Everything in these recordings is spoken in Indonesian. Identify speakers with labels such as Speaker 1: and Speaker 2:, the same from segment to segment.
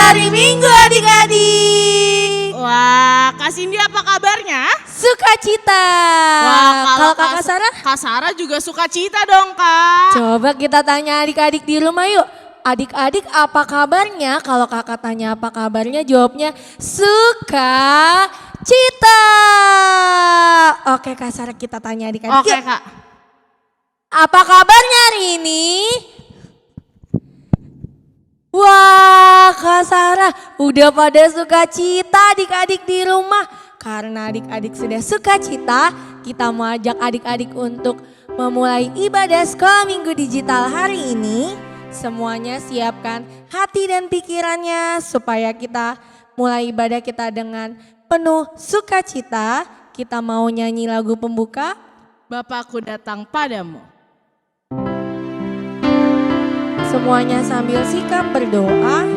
Speaker 1: hari Minggu adik-adik.
Speaker 2: Wah, Kak Cindy apa kabarnya?
Speaker 1: Sukacita.
Speaker 2: Wah,
Speaker 1: Kalau Kakak Sarah?
Speaker 2: Kak Sarah juga sukacita dong, Kak.
Speaker 1: Coba kita tanya adik-adik di rumah yuk. Adik-adik apa kabarnya? Kalau kakak tanya apa kabarnya, jawabnya sukacita. Oke Kak Sarah, kita tanya adik-adik
Speaker 2: Oke,
Speaker 1: yuk.
Speaker 2: Kak.
Speaker 1: Apa kabarnya hari ini? Wah Kak Sarah, udah pada sukacita adik-adik di rumah. Karena adik-adik sudah sukacita, kita mau ajak adik-adik untuk memulai ibadah sekolah minggu digital hari ini. Semuanya siapkan hati dan pikirannya supaya kita mulai ibadah kita dengan penuh sukacita. Kita mau nyanyi lagu pembuka.
Speaker 2: Bapakku datang padamu.
Speaker 1: Semuanya sambil sikap berdoa.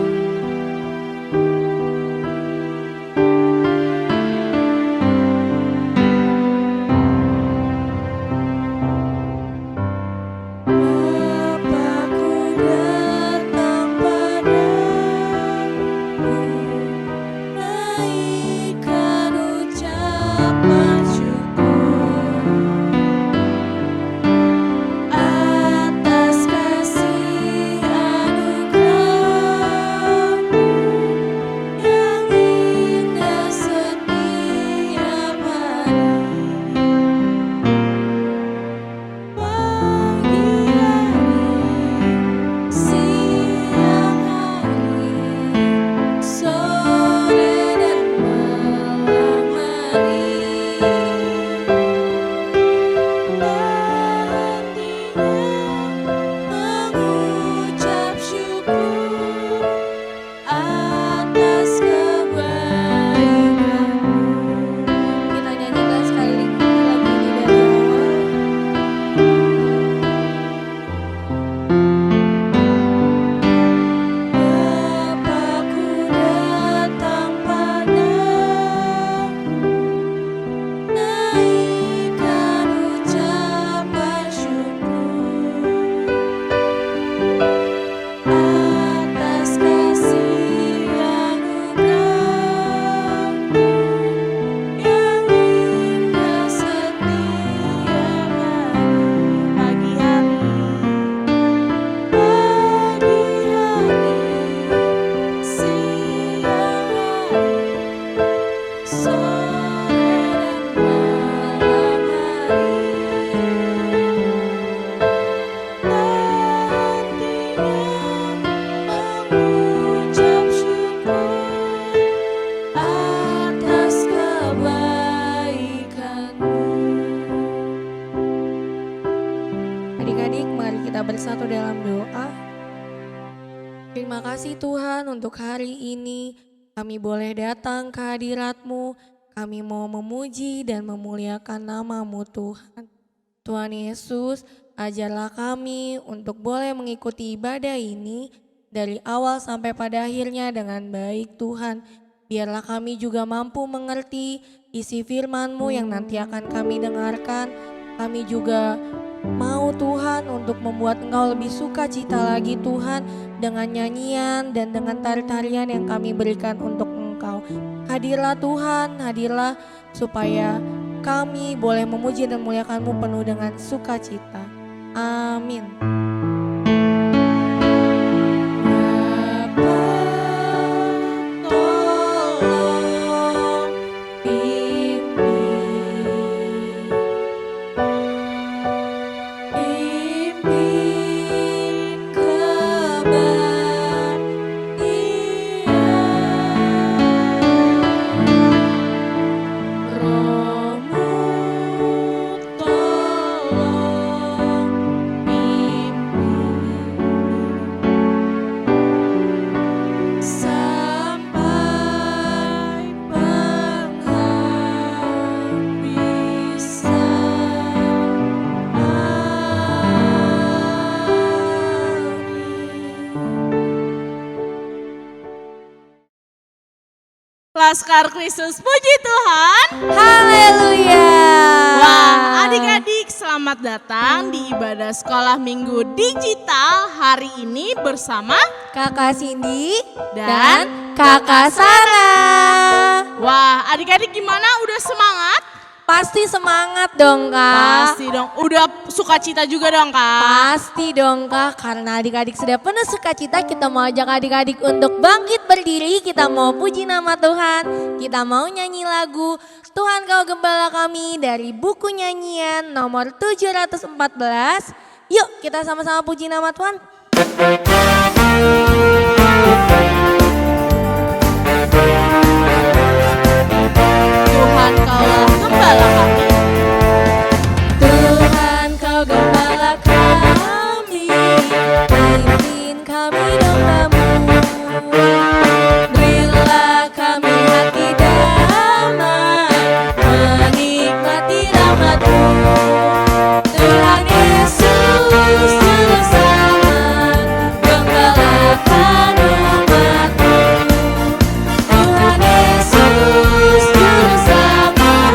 Speaker 1: Bersatu dalam doa. Terima kasih Tuhan untuk hari ini kami boleh datang ke hadirat-Mu. Kami mau memuji dan memuliakan nama-Mu Tuhan. Tuhan Yesus, ajarlah kami untuk boleh mengikuti ibadah ini dari awal sampai pada akhirnya dengan baik Tuhan. Biarlah kami juga mampu mengerti isi firman-Mu yang nanti akan kami dengarkan. Kami juga mau Tuhan untuk membuat Engkau lebih sukacita lagi Tuhan dengan nyanyian dan dengan tarian yang kami berikan untuk Engkau. Hadirlah Tuhan, hadirlah supaya kami boleh memuji dan memuliakan-Mu penuh dengan sukacita. Amin.
Speaker 2: Laskar Kristus, puji Tuhan.
Speaker 1: Haleluya.
Speaker 2: Wah, adik-adik selamat datang di ibadah sekolah minggu digital hari ini bersama
Speaker 1: Kakak Cindy,
Speaker 2: Dan
Speaker 1: dan Kakak Sarah.
Speaker 2: Wah, adik-adik gimana? Udah semangat?
Speaker 1: Pasti semangat dong Kak.
Speaker 2: Pasti dong. Udah sukacita juga dong Kak.
Speaker 1: Pasti dong Kak, karena adik-adik sudah penuh sukacita, kita mau ajak adik-adik untuk bangkit berdiri, kita mau puji nama Tuhan, kita mau nyanyi lagu Tuhan Kau Gembala Kami dari buku nyanyian nomor 714. Yuk kita sama-sama puji nama Tuhan.
Speaker 2: Tuhan kaulah gembala kami.
Speaker 1: Tuhan Kau Gembala kami, pimpin kami domba-Mu. Berilah kami hati damai, menikmati rahmat-Mu. Tuhan Yesus Juru Selamat, gembalakan umat-Mu. Tuhan Yesus Juru Selamat,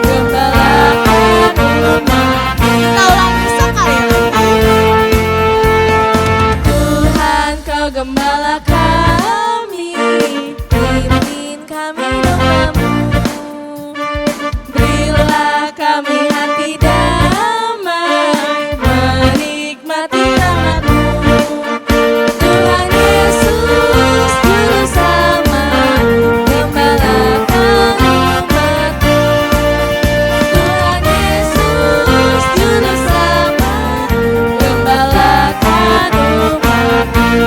Speaker 1: gembalakan umat-Mu.
Speaker 2: Kita ulangi sekali lagi.
Speaker 1: Tuhan Kau Gembala kami, pimpin kami domba-Mu. Berilah kami hati damai, menikmati rahmat-Mu. Tuhan Yesus Juru Selamat, gembalakan umat-Mu. Tuhan Yesus Juru Selamat, gembalakan umat-Mu.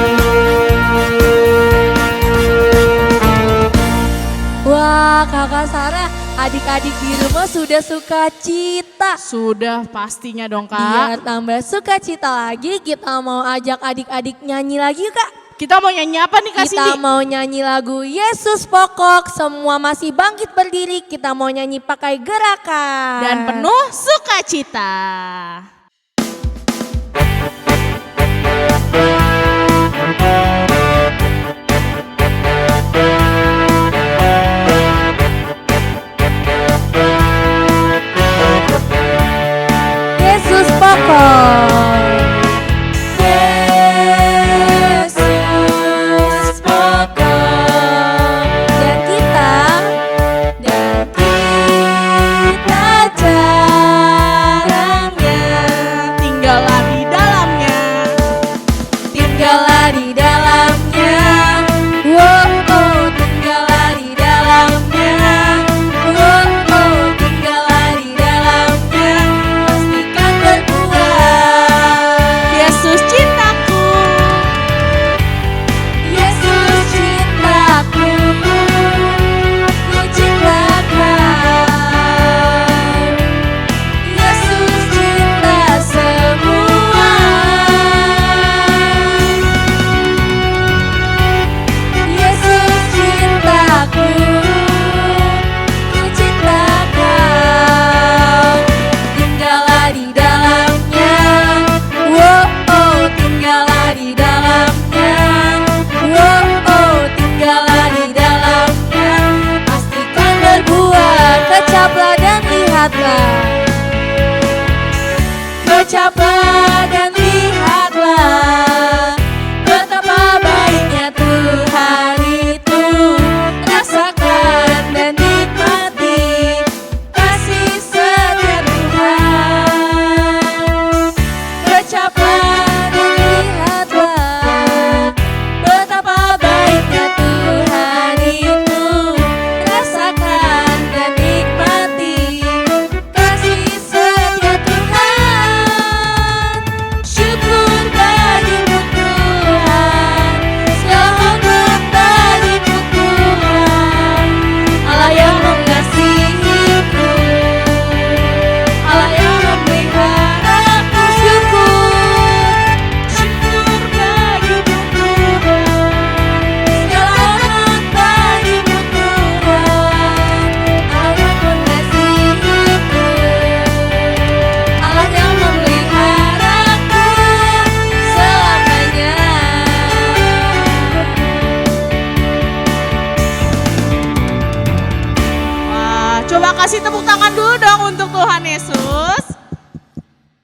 Speaker 1: Wah, Kakak Sarah, adik-adik di rumah sudah sukacita.
Speaker 2: Sudah pastinya dong Kak.
Speaker 1: Biar tambah sukacita lagi, kita mau ajak adik-adik nyanyi lagi yuk Kak.
Speaker 2: Kita mau nyanyi apa nih Kak
Speaker 1: Kita
Speaker 2: Cindy?
Speaker 1: mau nyanyi lagu Yesus Pokok, semua masih bangkit berdiri, kita mau nyanyi pakai gerakan.
Speaker 2: Dan penuh sukacita.
Speaker 1: Yesus Pokok. Yesus Pokok. Dan kita jarangnya.
Speaker 2: Tinggallah di dalamnya.
Speaker 1: Tinggallah di dalamnya. Wow, oh, tinggallah di dalamnya. Wow, oh, tinggallah di dalamnya. Pastikan berbuah.
Speaker 2: Yesus cintaku.
Speaker 1: Yesus cintaku, ku ciptakan. Yesus cinta semua. Yesus cintaku, ku ciptakan. Tinggallah di dalamnya. Wow, oh, tinggallah di dalamnya. Wow, oh, tinggallah di dalamnya. Pastikan berbuah, kecaplah dan lihatlah. Kecaplah dan lihatlah, betapa baiknya Tuhan itu. Rasakan dan nikmati kasih setia Tuhan. Kecaplah dan lihatlah, betapa baiknya Tuhan itu. Rasakan dan nikmati kasih setia Tuhan. Syukur bagimu Tuhan, segala hormat bagimu Tuhan. Allah yang mengasihiku, Allah yang memeliharaku. Syukur bagimu Tuhan, segala hormat bagimu Tuhan. Allah yang mengasihiku, Allah yang memeliharaku selamanya.
Speaker 2: Wah, coba kasih tepuk tangan dulu dong untuk Tuhan Yesus.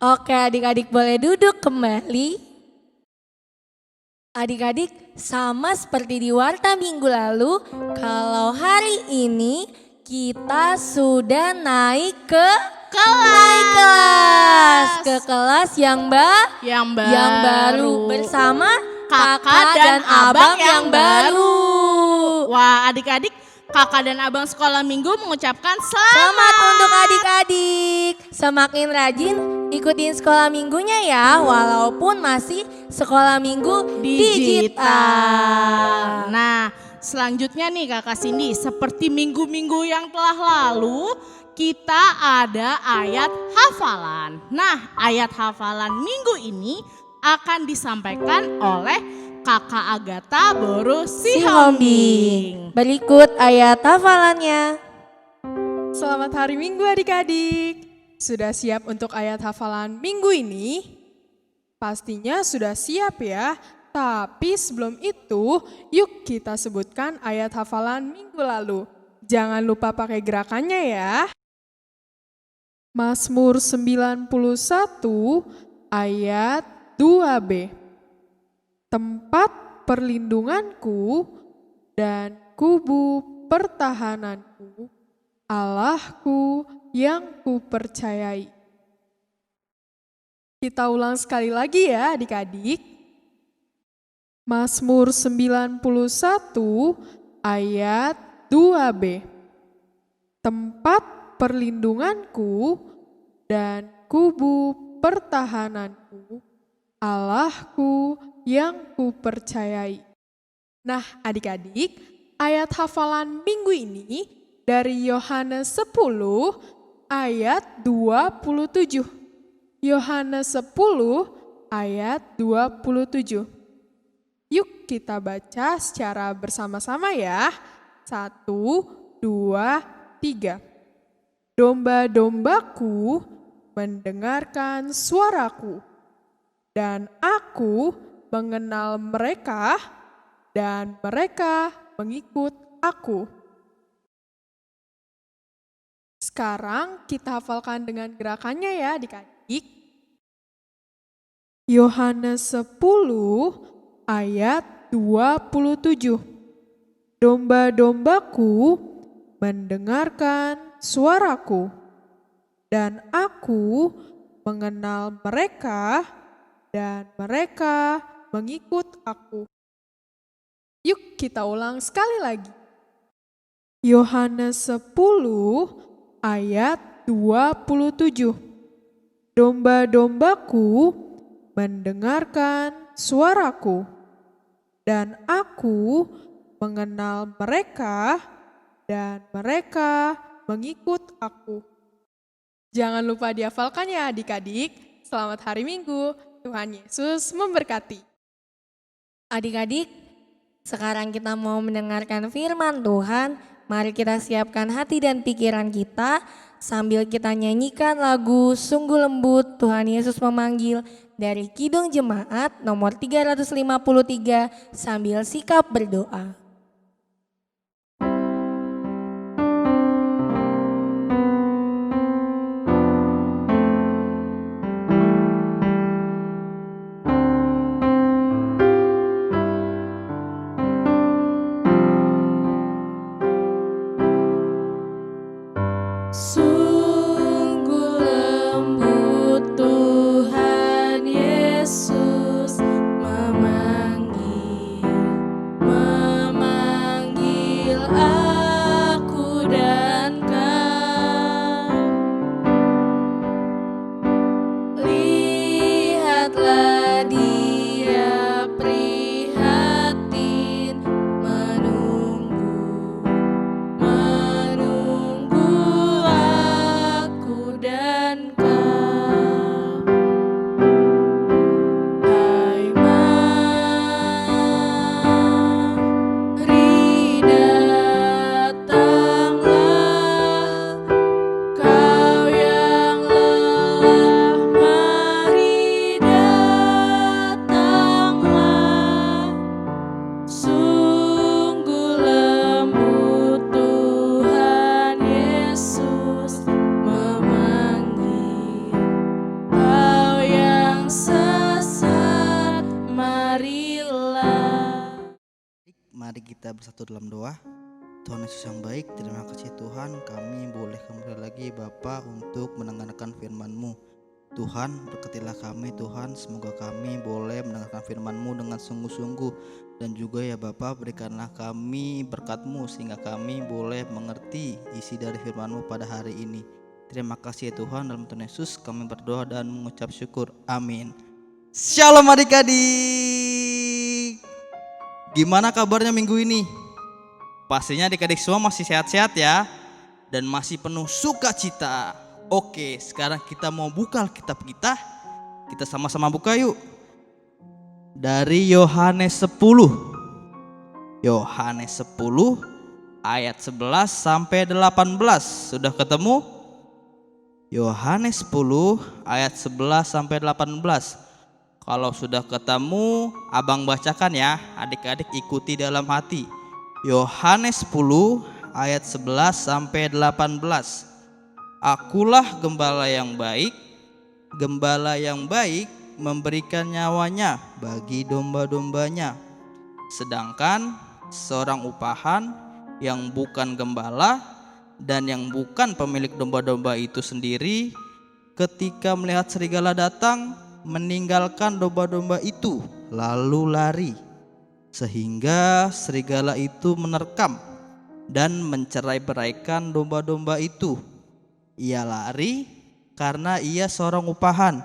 Speaker 1: Oke, adik-adik boleh duduk kembali. Adik-adik, sama seperti di warta minggu lalu, kalau hari ini kita sudah naik ke kelas. Ke kelas yang baru bersama kakak dan abang yang baru.
Speaker 2: Wah, adik-adik, kakak dan abang sekolah minggu mengucapkan
Speaker 1: Selamat untuk adik-adik. Semakin rajin ikutin sekolah minggunya ya, walaupun masih sekolah minggu digital.
Speaker 2: Nah, selanjutnya nih Kakak Cindy, seperti minggu-minggu yang telah lalu, kita ada ayat hafalan. Nah, ayat hafalan minggu ini akan disampaikan oleh Kakak Agatha Boru Sihombing.
Speaker 1: Berikut ayat hafalannya.
Speaker 3: Selamat hari Minggu adik-adik. Sudah siap untuk ayat hafalan minggu ini? Pastinya sudah siap ya. Tapi sebelum itu, yuk kita sebutkan ayat hafalan minggu lalu. Jangan lupa pakai gerakannya ya. Mazmur 91 ayat 2b. Tempat perlindunganku dan kubu pertahananku, Allahku yang kupercayai. Kita ulang sekali lagi ya adik-adik. Mazmur 91 ayat 2b. Tempat perlindunganku dan kubu pertahananku, Allahku yang kupercayai. Nah adik-adik, ayat hafalan minggu ini dari Yohanes 10 ayat 27. Yohanes 10 ayat 27. Yuk kita baca secara bersama-sama ya. 1, 2, 3. Domba-dombaku mendengarkan suaraku, dan aku mengenal mereka, dan mereka mengikut aku. Sekarang kita hafalkan dengan gerakannya ya adik-adik. Yohanes 10 ayat 27. Domba-dombaku mendengarkan suaraku, dan aku mengenal mereka, dan mereka mengikut aku. Yuk kita ulang sekali lagi. Yohanes 10 ayat 27. Domba-dombaku mendengarkan suaraku, dan aku mengenal mereka, dan mereka mengikut aku. Jangan lupa dihafalkan ya adik-adik. Selamat hari Minggu. Tuhan Yesus memberkati.
Speaker 1: Adik-adik, sekarang kita mau mendengarkan firman Tuhan. Mari kita siapkan hati dan pikiran kita sambil kita nyanyikan lagu Sungguh Lembut Tuhan Yesus Memanggil dari Kidung Jemaat nomor 353 sambil sikap berdoa. Sungguh lembut Tuhan Yesus memanggil
Speaker 4: Mari kita bersatu dalam doa. Tuhan Yesus yang baik, terima kasih Tuhan, kami boleh kembali lagi Bapa untuk mendengarkan firman-Mu. Tuhan, berkatilah kami Tuhan, semoga kami boleh mendengarkan firman-Mu dengan sungguh-sungguh. Dan juga ya Bapa, berikanlah kami berkat-Mu sehingga kami boleh mengerti isi dari firman-Mu pada hari ini. Terima kasih ya Tuhan, dalam Tuhan Yesus kami berdoa dan mengucap syukur. Amin. Shalom adik-adik. Gimana kabarnya minggu ini? Pastinya adik-adik semua masih sehat-sehat ya, dan masih penuh sukacita. Oke, sekarang kita mau buka Alkitab kita. Kita sama-sama buka yuk. Dari Yohanes 10. Yohanes 10 ayat 11 sampai 18. Sudah ketemu? Yohanes 10 ayat 11 sampai 18. Kalau sudah ketemu, abang bacakan ya, adik-adik ikuti dalam hati. Yohanes 10 ayat 11 sampai 18. Akulah gembala yang baik. Gembala yang baik memberikan nyawanya bagi domba-dombanya. Sedangkan seorang upahan yang bukan gembala dan yang bukan pemilik domba-domba itu sendiri, ketika melihat serigala datang, meninggalkan domba-domba itu lalu lari, sehingga serigala itu menerkam dan mencerai-beraikan domba-domba itu. Ia lari karena ia seorang upahan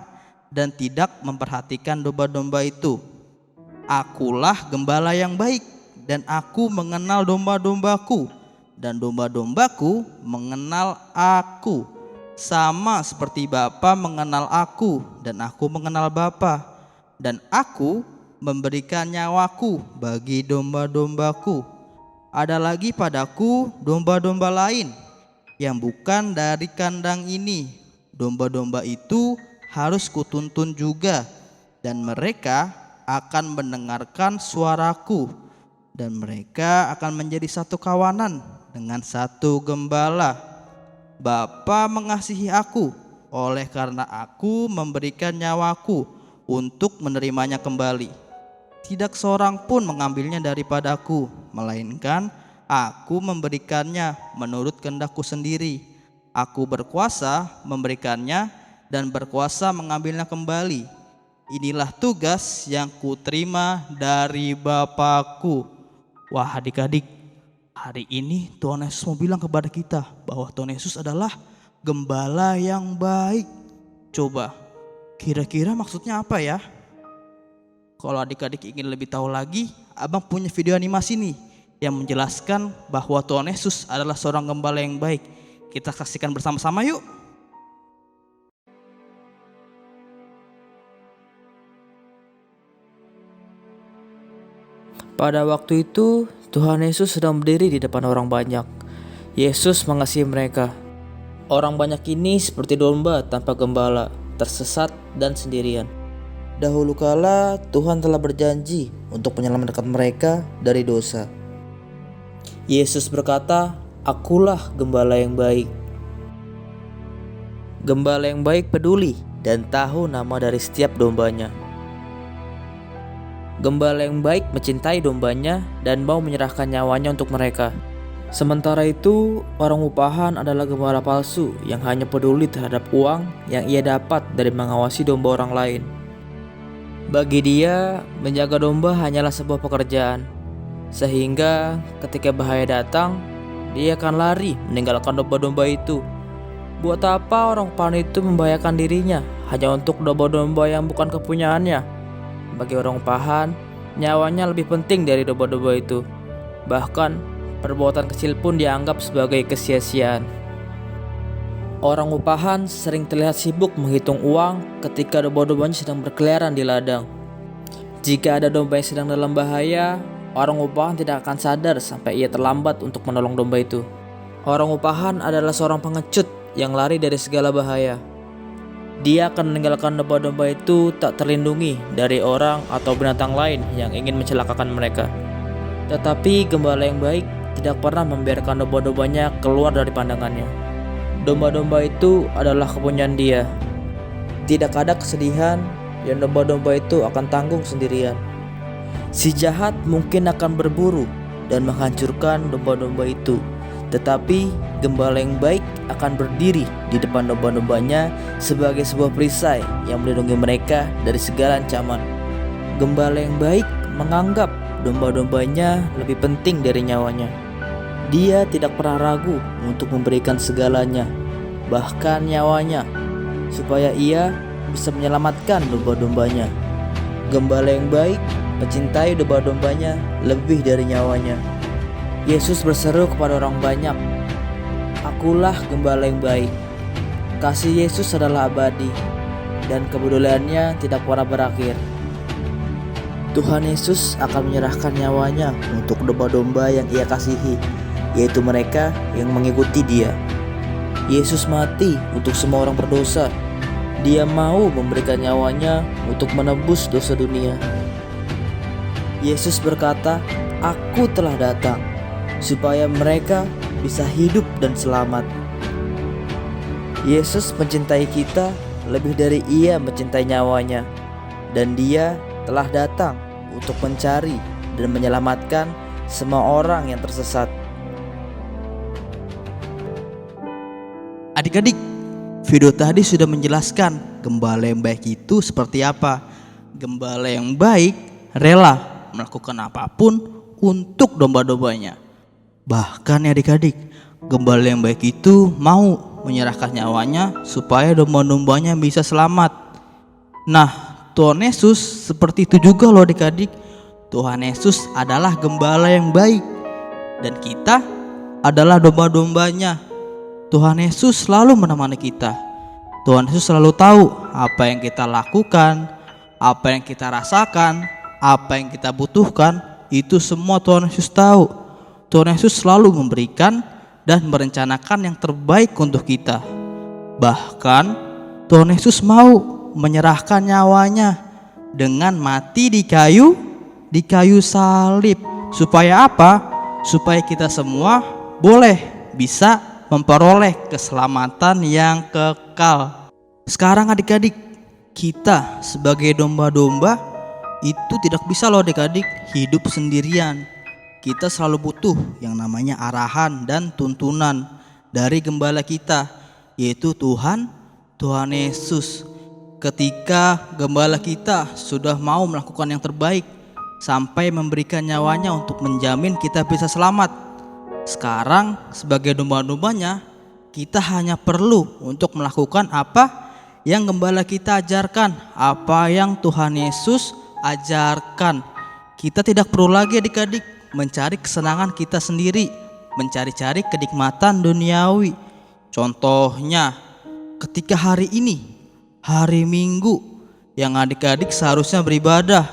Speaker 4: dan tidak memperhatikan domba-domba itu. Akulah gembala yang baik, dan aku mengenal domba-dombaku, dan domba-dombaku mengenal aku, sama seperti Bapa mengenal aku dan aku mengenal Bapa, dan aku memberikan nyawaku bagi domba-dombaku. Ada lagi padaku domba-domba lain yang bukan dari kandang ini. Domba-domba itu harus kutuntun juga, dan mereka akan mendengarkan suaraku, dan mereka akan menjadi satu kawanan dengan satu gembala. Bapa mengasihi aku, oleh karena aku memberikan nyawaku untuk menerimanya kembali. Tidak seorang pun mengambilnya daripadaku, melainkan aku memberikannya menurut kehendakku sendiri. Aku berkuasa memberikannya dan berkuasa mengambilnya kembali. Inilah tugas yang kuterima dari Bapakku. Wah adik-adik, hari ini Tuhan Yesus mau bilang kepada kita bahwa Tuhan Yesus adalah gembala yang baik. Coba, kira-kira maksudnya apa ya? Kalau adik-adik ingin lebih tahu lagi, abang punya video animasi nih yang menjelaskan bahwa Tuhan Yesus adalah seorang gembala yang baik. Kita saksikan bersama-sama yuk.
Speaker 5: Pada waktu itu, Tuhan Yesus sedang berdiri di depan orang banyak. Yesus mengasihi mereka. Orang banyak ini seperti domba tanpa gembala, tersesat dan sendirian. Dahulu kala Tuhan telah berjanji untuk menyelamatkan mereka dari dosa. Yesus berkata, "Akulah gembala yang baik." Gembala yang baik peduli dan tahu nama dari setiap dombanya. Gembala yang baik mencintai dombanya dan mau menyerahkan nyawanya untuk mereka. Sementara itu, orang upahan adalah gembala palsu yang hanya peduli terhadap uang yang ia dapat dari mengawasi domba orang lain. Bagi dia, menjaga domba hanyalah sebuah pekerjaan, sehingga ketika bahaya datang, dia akan lari meninggalkan domba-domba itu. Buat apa orang upahan itu membahayakan dirinya hanya untuk domba-domba yang bukan kepunyaannya? Bagi orang upahan, nyawanya lebih penting dari domba-domba itu. Bahkan, perbuatan kecil pun dianggap sebagai kesia-siaan. Orang upahan sering terlihat sibuk menghitung uang ketika domba-dombanya sedang berkeliaran di ladang. Jika ada domba yang sedang dalam bahaya, orang upahan tidak akan sadar sampai ia terlambat untuk menolong domba itu. Orang upahan adalah seorang pengecut yang lari dari segala bahaya. Dia akan meninggalkan domba-domba itu tak terlindungi dari orang atau binatang lain yang ingin mencelakakan mereka. Tetapi gembala yang baik tidak pernah membiarkan domba-dombanya keluar dari pandangannya. Domba-domba itu adalah kepunyaan dia. Tidak ada kesedihan dan domba-domba itu akan tanggung sendirian. Si jahat mungkin akan berburu, dan menghancurkan domba-domba itu. Tetapi gembala yang baik akan berdiri di depan domba-dombanya sebagai sebuah perisai yang melindungi mereka dari segala ancaman. Gembala yang baik menganggap domba-dombanya lebih penting dari nyawanya. Dia tidak pernah ragu untuk memberikan segalanya, bahkan nyawanya, supaya ia bisa menyelamatkan domba-dombanya. Gembala yang baik mencintai domba-dombanya lebih dari nyawanya. Yesus berseru kepada orang banyak, "Akulah gembala yang baik." Kasih Yesus adalah abadi dan kepeduliannya tidak pernah berakhir. Tuhan Yesus akan menyerahkan nyawanya untuk domba-domba yang Ia kasihi, yaitu mereka yang mengikuti Dia. Yesus mati untuk semua orang berdosa. Dia mau memberikan nyawanya untuk menebus dosa dunia. Yesus berkata, "Aku telah datang supaya mereka bisa hidup dan selamat." Yesus mencintai kita lebih dari Ia mencintai nyawanya, dan Dia telah datang untuk mencari dan menyelamatkan semua orang yang tersesat.
Speaker 4: Adik-adik, video tadi sudah menjelaskan gembala yang baik itu seperti apa. Gembala yang baik rela melakukan apapun untuk domba-dombanya. Bahkan ya adik-adik, gembala yang baik itu mau menyerahkan nyawanya supaya domba-dombanya bisa selamat. Nah, Tuhan Yesus seperti itu juga loh adik-adik. Tuhan Yesus adalah gembala yang baik dan kita adalah domba-dombanya. Tuhan Yesus selalu menemani kita. Tuhan Yesus selalu tahu apa yang kita lakukan, apa yang kita rasakan, apa yang kita butuhkan. Itu semua Tuhan Yesus tahu. Tuhan Yesus selalu memberikan dan merencanakan yang terbaik untuk kita. Bahkan Tuhan Yesus mau menyerahkan nyawanya dengan mati di kayu salib. Supaya apa? Supaya kita semua boleh bisa memperoleh keselamatan yang kekal. Sekarang adik-adik, kita sebagai domba-domba itu tidak bisa loh adik-adik hidup sendirian. Kita selalu butuh yang namanya arahan dan tuntunan dari gembala kita, yaitu Tuhan Yesus. Ketika gembala kita sudah mau melakukan yang terbaik sampai memberikan nyawanya untuk menjamin kita bisa selamat, sekarang sebagai domba-dombanya kita hanya perlu untuk melakukan apa yang gembala kita ajarkan, apa yang Tuhan Yesus ajarkan. Kita tidak perlu lagi adik-adik mencari kesenangan kita sendiri, mencari-cari kenikmatan duniawi. Contohnya, ketika hari ini, hari Minggu, yang adik-adik seharusnya beribadah,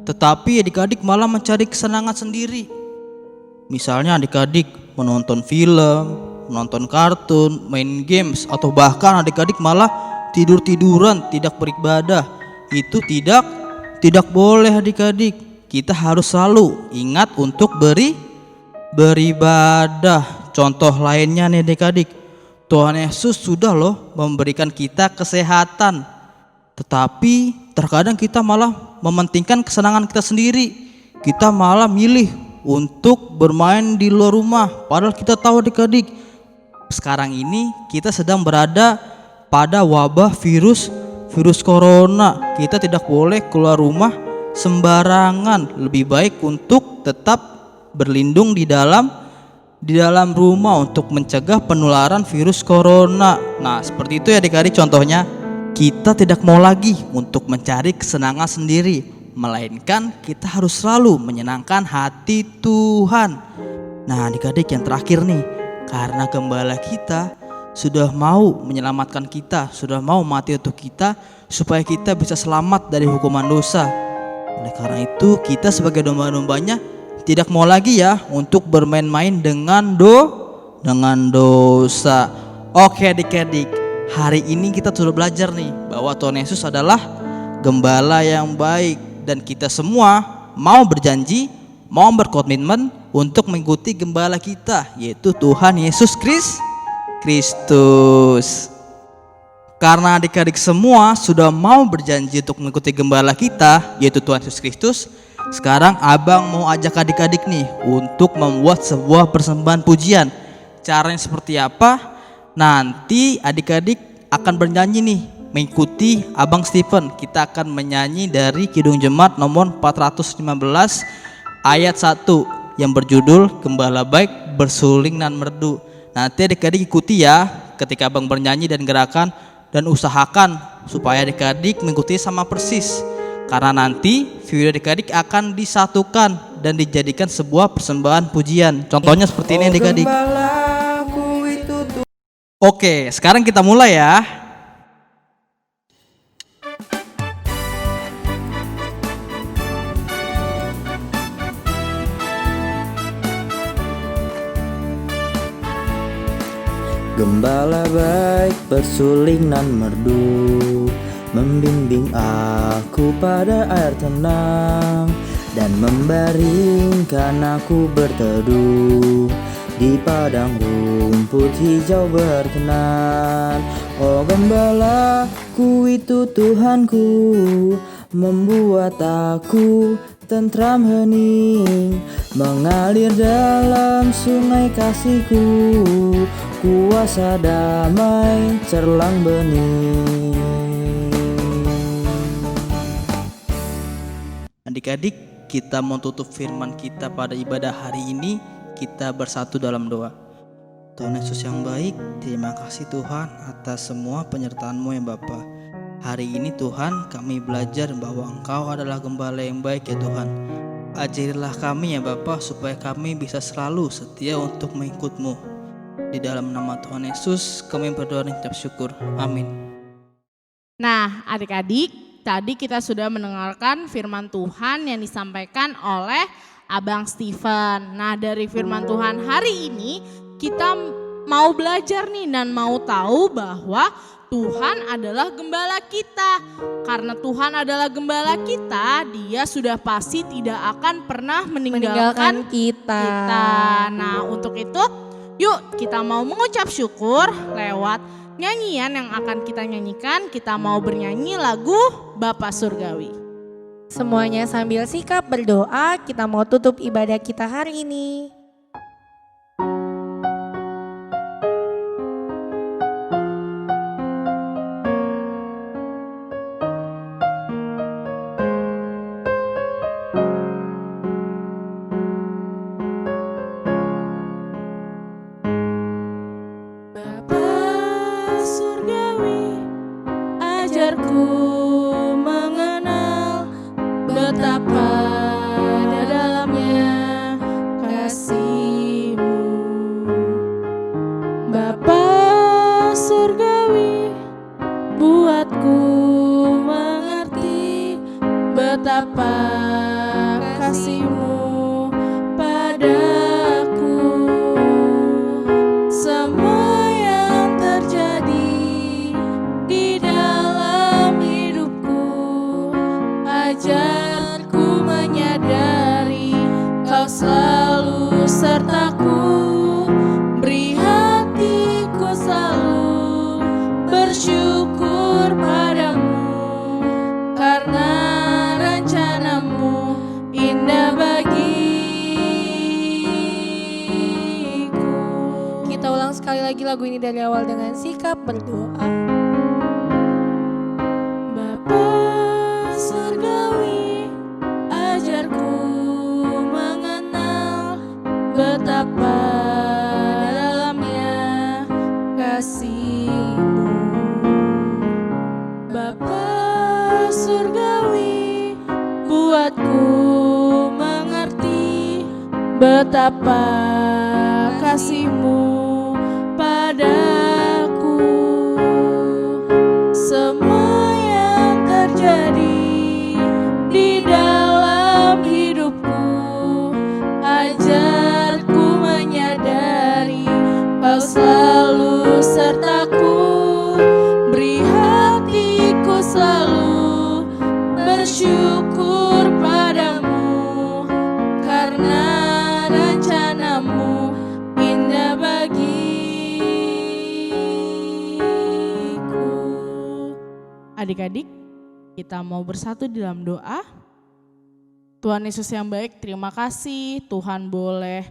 Speaker 4: tetapi adik-adik malah mencari kesenangan sendiri. Misalnya adik-adik menonton film, menonton kartun, main games, atau bahkan adik-adik malah tidur-tiduran, tidak beribadah. Itu tidak boleh adik-adik. Kita harus selalu ingat untuk beribadah. Contoh lainnya nih adik-adik, Tuhan Yesus sudah loh memberikan kita kesehatan, tetapi terkadang kita malah mementingkan kesenangan kita sendiri. Kita malah milih untuk bermain di luar rumah, padahal kita tahu adik-adik sekarang ini kita sedang berada pada wabah virus corona. Kita tidak boleh keluar rumah sembarangan. Lebih baik untuk tetap berlindung di dalam rumah untuk mencegah penularan virus corona. Nah, seperti itu ya adik-adik contohnya. Kita tidak mau lagi untuk mencari kesenangan sendiri, melainkan kita harus selalu menyenangkan hati Tuhan. Nah, adik-adik yang terakhir nih, karena gembala kita sudah mau menyelamatkan kita, sudah mau mati untuk kita supaya kita bisa selamat dari hukuman dosa. Oleh karena itu kita sebagai domba-dombanya tidak mau lagi ya untuk bermain-main dengan dosa. Oke adik-adik, hari ini kita sudah belajar nih bahwa Tuhan Yesus adalah gembala yang baik, dan kita semua mau berjanji, mau berkomitmen untuk mengikuti gembala kita, yaitu Tuhan Yesus Kristus. Karena adik-adik semua sudah mau berjanji untuk mengikuti gembala kita, yaitu Tuhan Yesus Kristus, Sekarang abang mau ajak adik-adik nih untuk membuat sebuah persembahan pujian. Caranya seperti apa? Nanti adik-adik akan bernyanyi nih, mengikuti abang Stephen. Kita akan menyanyi dari Kidung Jemaat nomor 415 ayat 1 yang berjudul Gembala Baik Bersuling nan Merdu. Nanti adik-adik ikuti ya ketika abang bernyanyi dan gerakan, dan usahakan supaya adik-adik mengikuti sama persis. Karena nanti video adik-adik akan disatukan dan dijadikan sebuah persembahan pujian. Contohnya seperti ini adik-adik. Oke, sekarang kita mulai ya.
Speaker 5: Gembala baik bersuling nan merdu, membimbing aku pada air tenang, dan membaringkan aku berteduh di padang rumput hijau berkenan. Oh gembalaku itu Tuhanku, membuat aku tentram hening, mengalir dalam sungai kasihku, kuasa damai cerlang bening.
Speaker 4: Adik-adik, kita mau tutup firman kita pada ibadah hari ini. Kita bersatu dalam doa. Tuhan Yesus yang baik, terima kasih Tuhan atas semua penyertaan-Mu ya Bapa. Hari ini Tuhan kami belajar bahwa Engkau adalah gembala yang baik ya Tuhan. Ajarilah kami ya Bapa supaya kami bisa selalu setia untuk mengikut-Mu. Di dalam nama Tuhan Yesus kami berdoa dan ucap syukur. Amin.
Speaker 2: Nah adik-adik, tadi kita sudah mendengarkan firman Tuhan yang disampaikan oleh Abang Stephen. Nah dari firman Tuhan hari ini kita mau belajar nih dan mau tahu bahwa Tuhan adalah gembala kita. Karena Tuhan adalah gembala kita, Dia sudah pasti tidak akan pernah meninggalkan
Speaker 1: kita.
Speaker 2: Nah untuk itu yuk kita mau mengucap syukur lewat nyanyian yang akan kita nyanyikan. Kita mau bernyanyi lagu Bapa Surgawi.
Speaker 1: Semuanya sambil sikap berdoa, kita mau tutup ibadah kita hari ini. Bapa Surgawi, ajarku mengenal betapa dalamnya kasih-Mu. Bapa Surgawi, buatku mengerti betapa kasih-Mu padaku. Semua yang terjadi di dalam hidupku, ajarku menyadari Kau selalu sertaku. Beri hatiku selalu bersyukur padamu, karena rencana-Mu indah bagiku. Kita ulang sekali lagi lagu ini dari awal dengan sikap berdoa. Bapa Surgawi, ajarku mengenal betapa dalamnya kasih-Mu. Bapa Surgawi, buatku mengerti betapa kasih-Mu padaku. Semua yang terjadi di dalam hidupku, ajarku menyadari Kau selalu sertaku. Beri hatiku selalu bersyukur padamu, karena rencana-Mu indah bagiku. Adik-adik, kita mau bersatu di dalam doa.
Speaker 2: Tuhan Yesus yang baik, terima kasih Tuhan boleh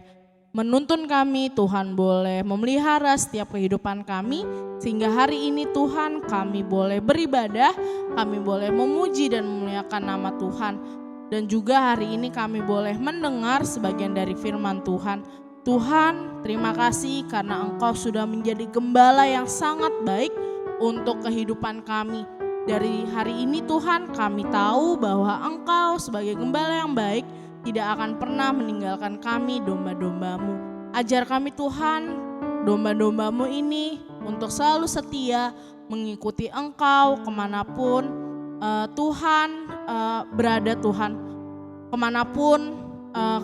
Speaker 2: menuntun kami, Tuhan boleh memelihara setiap kehidupan kami, sehingga hari ini Tuhan kami boleh beribadah, kami boleh memuji dan memuliakan nama Tuhan. Dan juga hari ini kami boleh mendengar sebagian dari firman Tuhan. Tuhan, terima kasih karena Engkau sudah menjadi gembala yang sangat baik untuk kehidupan kami. Dari hari ini Tuhan, kami tahu bahwa Engkau sebagai gembala yang baik tidak akan pernah meninggalkan kami domba-domba-Mu. Ajar kami Tuhan, domba-domba-Mu ini untuk selalu setia mengikuti Engkau kemanapun Tuhan berada Tuhan. Kemanapun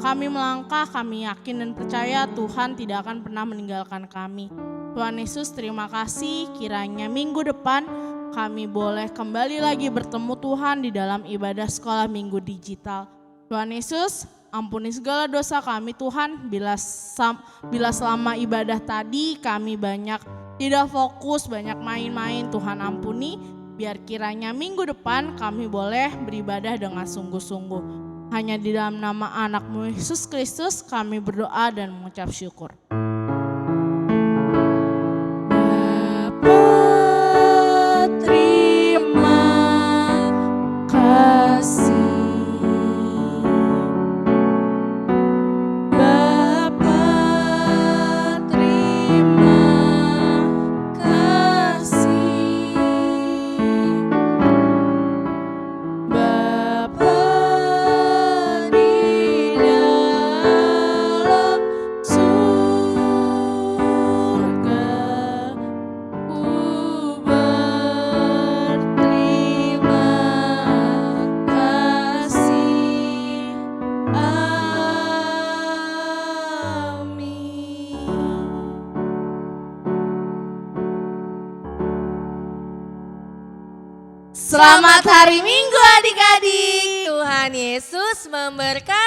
Speaker 2: kami melangkah, kami yakin dan percaya Tuhan tidak akan pernah meninggalkan kami. Tuhan Yesus, terima kasih kiranya minggu depan kami boleh kembali lagi bertemu Tuhan di dalam ibadah sekolah minggu digital. Tuhan Yesus, ampuni segala dosa kami Tuhan, bila selama ibadah tadi kami banyak tidak fokus, banyak main-main, Tuhan ampuni. Biar kiranya minggu depan kami boleh beribadah dengan sungguh-sungguh. Hanya di dalam nama anak-Mu Yesus Kristus kami berdoa dan mengucap syukur.
Speaker 1: Selamat hari Minggu adik-adik. Tuhan Yesus memberkati.